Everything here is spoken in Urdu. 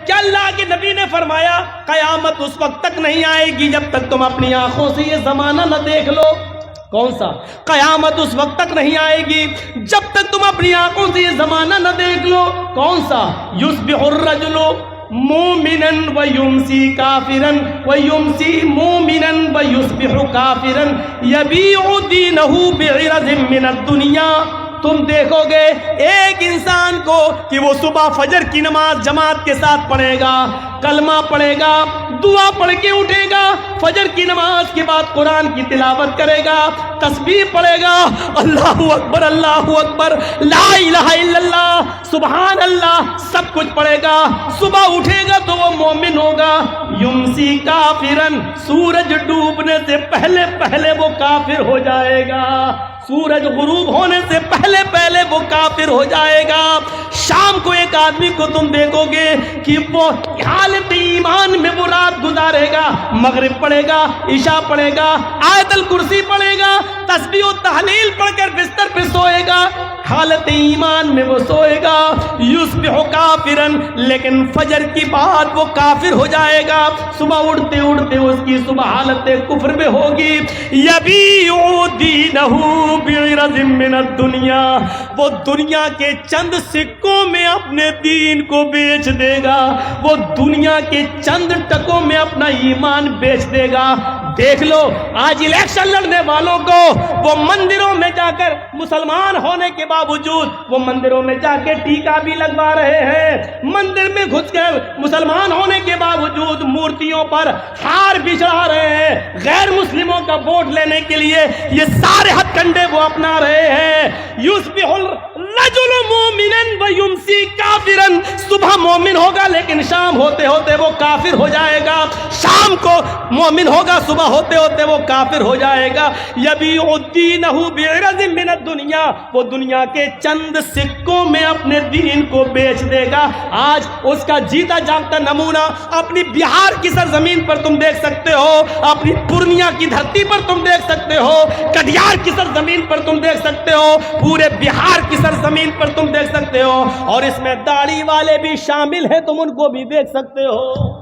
کیا اللہ کے نبی نے فرمایا قیامت اس وقت تک نہیں آئے گی جب تک تم اپنی آنکھوں سے یہ زمانہ نہ دیکھ لو؟ کون سا؟ قیامت اس وقت تک نہیں آئے گی جب تک تم اپنی آنکھوں سے یہ زمانہ نہ دیکھ لو۔ کون سا؟ یصبح الرجل مومنا ویمسی کافرا ویمسی مومنا ویصبح کافرا یبیع دینہ بعرض من الدنیا۔ تم دیکھو گے ایک انسان کو کہ وہ صبح فجر کی نماز جماعت کے ساتھ پڑھے گا، کلمہ پڑھے گا، دعا پڑھ کے اٹھے گا، فجر کی نماز کے بعد قرآن کی تلاوت کرے گا، تسبیح پڑھے گا، اللہ اکبر، لا الہ الا اللہ، سبحان اللہ، سب کچھ پڑھے گا، صبح اٹھے گا تو وہ مومن ہوگا۔ یمسی کافرن، سورج ڈوبنے سے پہلے پہلے وہ کافر ہو جائے گا، سورج غروب ہونے سے پہلے پہلے وہ کافر ہو جائے گا۔ شام کو ایک آدمی کو تم دیکھو گے کہ وہ حالت ایمان میں وہ رات گزارے گا، مغرب پڑھے گا، عشاء پڑھے گا، آیت الکرسی پڑھے گا، تسبیح و تحلیل پڑھ کر بستر پہ سوئے گا، حالت ایمان میں وہ سوئے گا۔ یصبح کافرن، لیکن فجر کی بعد وہ کافر ہو جائے گا، صبح اٹھتے اٹھتے اس کی صبح حالت کفر میں ہوگی۔ یبیع دینہ بعرض من الدنیا، وہ دنیا کے چند سکوں میں اپنے دین کو بیچ دے گا، وہ دنیا کے چند ٹکوں میں اپنا ایمان بیچ دے گا۔ دیکھ لو آج الیکشن لڑنے والوں کو وہ مندروں میں جا کر مسلمان ہونے کے باوجود وہ مندروں میں جا کے ٹیکا بھی لگوا رہے ہیں، مندر میں گھس کر مسلمان ہونے کے باوجود مورتیوں پر ہار بھی چڑھا رہے ہیں، غیر مسلموں کا ووٹ لینے کے لیے یہ سارے ہتھ کنڈے وہ اپنا رہے ہیں۔ یصبح الرجل مومنا ویمسی کافرا، صبح مومن ہوگا لیکن شام ہوتے ہوتے وہ کافر ہو جائے گا، شام کو مومن ہوگا صبح ہوتے ہوتے وہ کافر ہو جائے گا۔ یبیع دینہ بعرض من الدنیا، وہ دنیا کے چند سکوں میں اپنے دین کو بیچ دے گا۔ آج اس کا جیتا جاگتا نمونہ اپنی بہار کی سرزمین پر تم دیکھ سکتے ہو، اپنی پورنیہ کی دھرتی پر تم دیکھ سکتے ہو، کٹیہار کی سرزمین پر تم دیکھ سکتے ہو، پورے بہار کی سرزمین پر تم دیکھ سکتے ہو، اور اس میں داڑھی والے بھی شامل ہیں، تم ان کو بھی دیکھ سکتے ہو۔